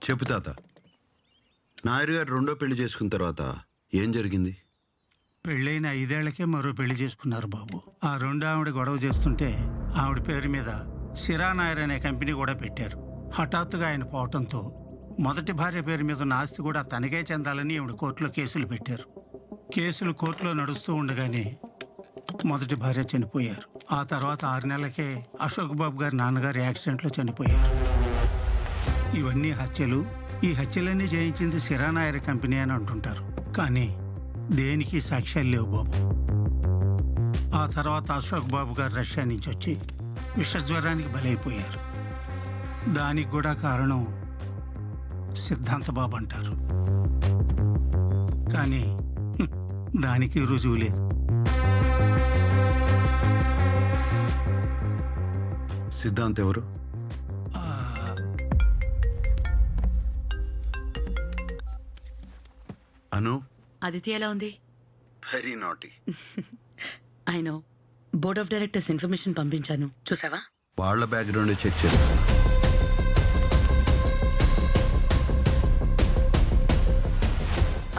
చెప్పు తాత. నాయర్ గారు రెండో పెళ్లి చేసుకున్న తర్వాత ఏం జరిగింది? పెళ్ళైన 5 ఏళ్లకే మరో పెళ్లి చేసుకున్నారు బాబు. ఆ రెండో ఆవిడ గొడవ చేస్తుంటే ఆవిడ పేరు మీద సిరా నాయర్ అనే కంపెనీ కూడా పెట్టారు. హఠాత్తుగా ఆయన పోవటంతో మొదటి భార్య పేరు మీద ఉన్న ఆస్తి కూడా తనకే చెందాలని ఆవిడ కోర్టులో కేసులు పెట్టారు. కేసులు కోర్టులో నడుస్తూ ఉండగానే మొదటి భార్య చనిపోయారు. ఆ తర్వాత 6 నెలలకే అశోక్ బాబు గారి నాన్నగారు యాక్సిడెంట్లో చనిపోయారు. ఇవన్నీ హత్యలు. ఈ హత్యలన్నీ చేయించింది సిరా నాయర్ కంపెనీ అని అంటుంటారు, కానీ దేనికి సాక్ష్యాలు లేవు బాబు. ఆ తర్వాత అశోక్ బాబు గారు రష్యా నుంచి వచ్చి విషజ్వరానికి బలైపోయారు. దానికి కూడా కారణం సిద్ధాంత బాబు అంటారు, కానీ దానికి రుజువు లేదు. సిద్ధాంత్ ఎవరు? అను. అదితి ఎలా ఉంది? Very naughty. I know. Board of directors information పంపించాను, చూసావా? వాళ్ళ బ్యాక్గ్రౌండ్ చెక్ చేస్తాను.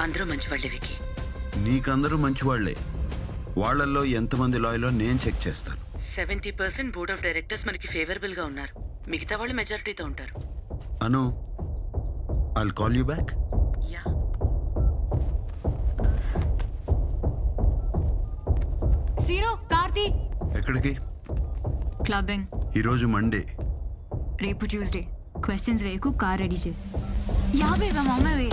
అందరూ మంచివాళ్ళే వికి. నీకందరూ మంచివాళ్లే. వాళ్ళల్లో ఎంతమంది లాయలో నేను చెక్ చేస్తాను. 70% బోర్డ్ ఆఫ్ డైరెక్టర్స్ మనకి ఫేవరబుల్ గా ఉన్నారు. మిగతా వాళ్ళు మెజారిటీతో ఉంటారు. Anu, I'll call you back. Yeah. Seenu, Karthi. ఎక్కడికి? క్లబ్బింగ్. ఈరోజు మండే. రేపు ట్యూస్డే. క్వశ్చన్స్ వేయకు, కార్ రెడీ చేయి. యా బేబా, మమ్మ వే.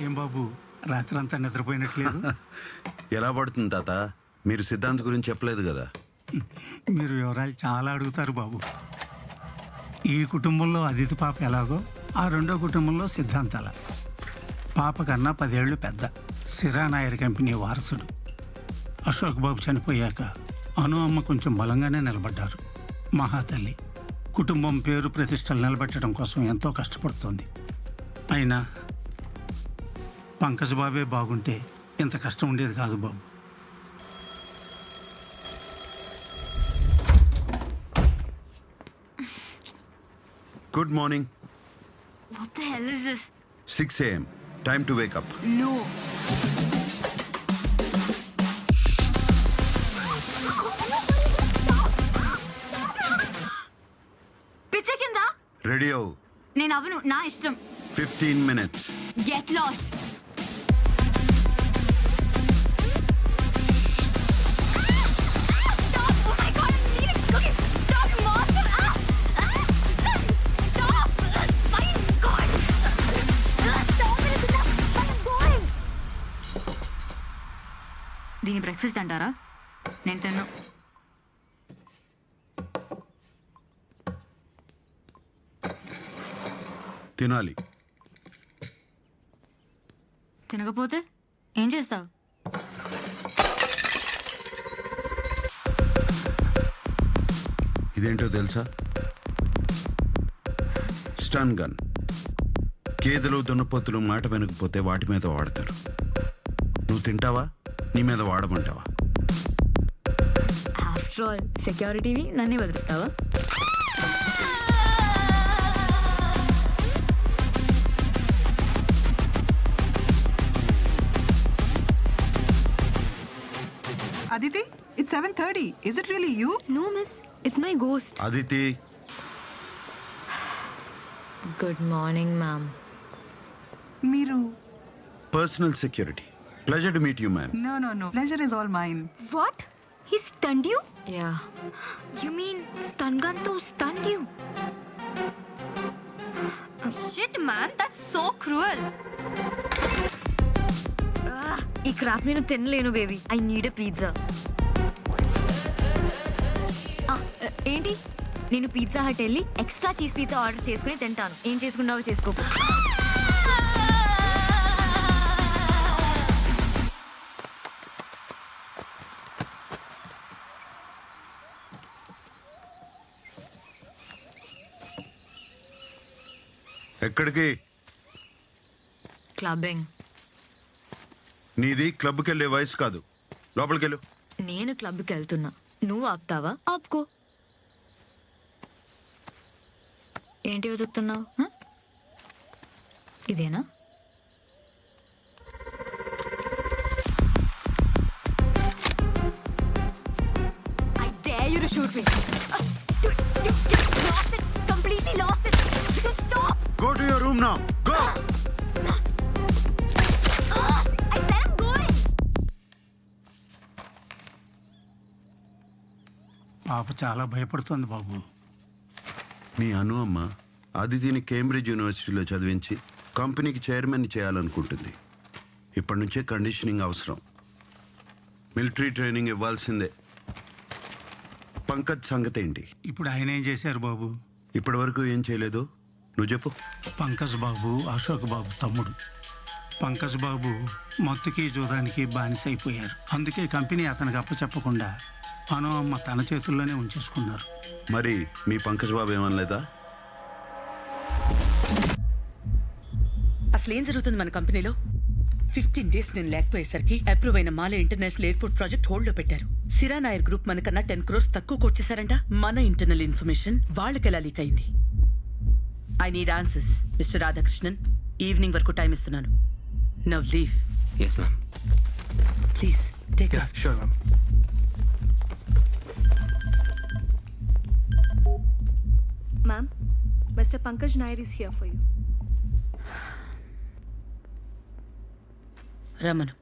ఏం బాబు, రాత్రంతా నిద్రపోయినట్లేదు? ఎలా పడుతుంది తాత? మీరు సిద్ధాంత్ గురించి చెప్పలేదు కదా. మీరు వివరాలు చాలా అడుగుతారు బాబు. ఈ కుటుంబంలో అదితి పాప ఎలాగో ఆ రెండో కుటుంబంలో సిద్ధాంతాల. పాప కన్నా 10 ఏళ్ళు పెద్ద. సిరా నాయర్ కంపెనీ వారసుడు. అశోక్ బాబు చనిపోయాక అను అమ్మ కొంచెం బలంగానే నిలబడ్డారు. మహాతల్లి కుటుంబం పేరు ప్రతిష్టలు నిలబెట్టడం కోసం ఎంతో కష్టపడుతోంది. అయినా పంకజ్ బాబే బాగుంటే ఇంత కష్టం ఉండేది కాదు బాబు. Good morning. What the hell is this? 6 AM. Time to wake up. No. పిచ్చ కింద. రెడీ అవ్వు. నేను అవను, నా ఇష్టం. 15 minutes. Get lost. దీని బ్రేక్ఫాస్ట్ అంటారా? నేను తిన్ను. తినాలి. తినకపోతే ఏం చేస్తావు? ఇదేంటో తెలుసా? Stun gun. గేదెలు దున్నపోతులు మాట వెనకపోతే వాటి మీద వాడతారు. నువ్వు తింటావా? నీ మీద వాడమంటావా? ఆఫ్టర్ ఆల్ సెక్యూరిటీవి నన్నే బదిలిస్తావా? Aditi, it's 7:30. Is it really you? No, miss. It's my ghost. Aditi. Good morning, ma'am. Miru. Personal security. Pleasure to meet you ma'am. No. Pleasure is all mine. What? He stunned you? Yeah. You mean stun gun to stunned you? Shit, man. That's so cruel. ఈ crap నేను తినలేను baby. I need a pizza. ఏంటి నేను Pizza Hut వెళ్ళి extra cheese pizza order చేసుకుని తింటాను. ఏం చేసుకున్నావో చేసుకో. ఎక్కడికి? క్లబ్బింగ్. నీది క్లబ్కి వెళ్ళే వయసు కాదు, లోపలికి వెళ్ళు. నేను క్లబ్కి వెళ్తున్నా, నువ్వు ఆపుతావా? ఆపుకో. ఏంటి వెతుకుతున్నావు? ఇదేనా? I dare you to shoot me. You lost it. Completely lost it. You stop. Go to your room now. Go. I said I'm going. పాప చాలా భయపడుతోంది బాబు. మీ అను అమ్మ అదితిని కేంబ్రిడ్జ్ యూనివర్సిటీలో చదివించి కంపెనీకి చైర్మన్ చేయాలనుకుంటుంది. ఇప్పటి నుంచే కండిషనింగ్ అవసరం. మిలిటరీ ట్రైనింగ్ ఇవ్వాల్సిందే. పంకజ్ సంగతి ఏంటి? ఇప్పుడు ఆయన ఏం చేశారు బాబు? ఇప్పటి వరకు ఏం చేయలేదు, నువ్వు చెప్పు. పంకజ్ బాబు అశోక్ బాబు తమ్ముడు. పంకజ్ బాబు మత్తుకి జూదానికి బానిస అయిపోయారు. అందుకే కంపెనీ అతనికి అప్పచెప్పకుండా అను అమ్మ తన చేతుల్లోనే ఉంచేసుకున్నారు. మరి మీ పంకజ్ బాబు ఏమనలేదా? అసలు ఏం జరుగుతుంది మన కంపెనీలో? 15 days నేను లేకపోయేసరికి అప్రూవ్ అయిన మాలే ఇంటర్నేషనల్ ఎయిర్పోర్ట్ ప్రాజెక్ట్ హోల్డ్ లో పెట్టారు. సిరా నాయర్ గ్రూప్ మనకన్నా 10 crores తక్కువ కొట్టేశారంట. మన ఇంటర్నల్ ఇన్ఫర్మేషన్ వాళ్ళకి ఎలా లీక్ అయింది? I need answers mister Radhakrishnan. Evening వరకు టైం ఇస్తున్నాను. Now leave. Yes ma'am. Please take sure ma'am. Ma'am, Mr. Pankaj Nair is here for you. రమను.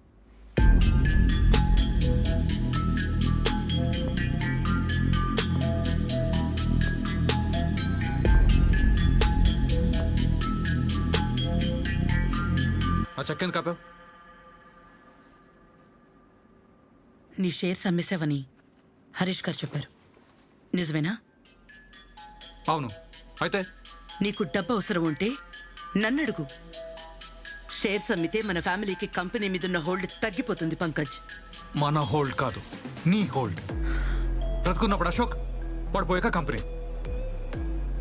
ఆ చెక్ ఎందుకు ఆపావు? నీ షేర్స్ అమ్మేశావని హరీష్ గారు చెప్పారు. నిజమేనా? అవును. అయితే నీకు డబ్బు అవసరం ఉంటే నన్నడుగు. షేర్స్ అమ్మితే మన ఫ్యామిలీకి కంపెనీ మీదున్న హోల్డ్ తగ్గిపోతుంది పంకజ్. మన హోల్డ్ కాదు, నీ హోల్డ్. బ్రతుకున్నప్పుడు అశోక్, వాడు పోయాక కంపెనీ.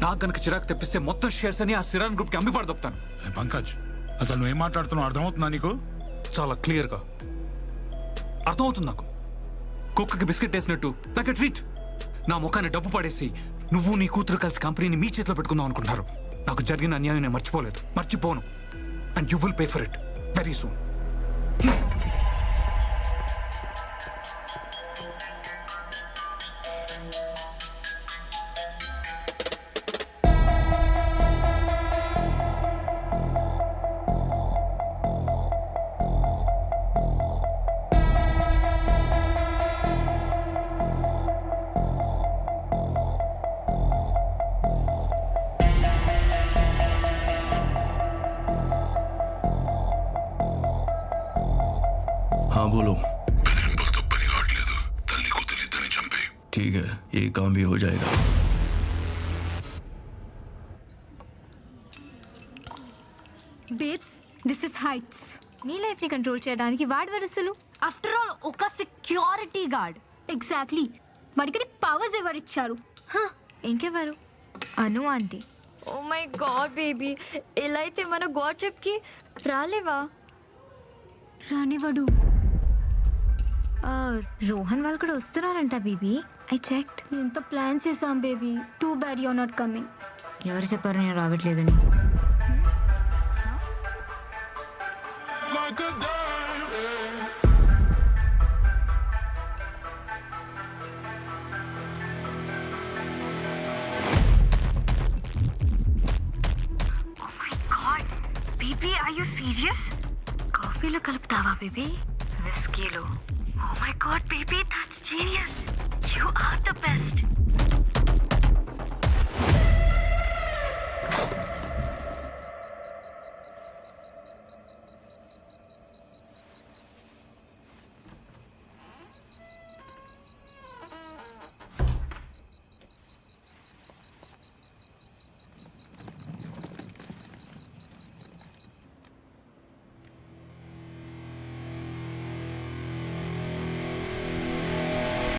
నాకు కనుక చిరాకు తెప్పిస్తే మొత్తం షేర్స్ అని ఆ సిరాన్ గ్రూప్కి అమ్మి పడదొప్తాను. పంకజ్, అసలు నువ్వేం మాట్లాడుతున్నావు అర్థమవుతుందా నీకు? చాలా క్లియర్గా అర్థమవుతుంది నాకు. కుక్కకి బిస్కెట్ వేసినట్టు లైక్ ఎ ట్రీట్. నా ముఖాన్ని డబ్బు పడేసి నువ్వు నీ కూతురు కలిసి కంపెనీని మీ చేతిలో పెట్టుకుందాం అనుకుంటున్నారు. నాకు జరిగిన అన్యాయం నేను మర్చిపోలేదు, మర్చిపోను. And you will pay for it very soon. हाँ बोलो। బెదిరింపులతో పని కావట్లేదు. తల్లి కూతురు ఇద్దరిని చంపే. ठीक है, ये काम भी हो जाएगा. Babes, this is heights. నీ లైఫ్ ని కంట్రోల్ చేయడానికి వాడి వరుసలు. ఆఫ్టర్ ఆల్ ఒక సెక్యూరిటీ గార్డ్. ఎగ్జాక్ట్లీ. వాడికి పవర్స్ ఎవరిచ్చారు? ఇంకెవరు? Anu aunty. Oh my god baby, ఎలా అయితే మన గాడ్ ట్రిప్కి రాలేవా? రానివాడు. రోహన్ వాళ్ళు కూడా వస్తున్నారంట బేబీ. I checked. ఎంత ప్లాన్ చేసాం baby. Too bad your not coming. ఎవరు చెప్పారు నేను రావట్లేదని? Baby are you serious? కాఫీలో కలుపుతావా బేబీ? విస్కీలో? Oh my god baby, that's genius. You are the best.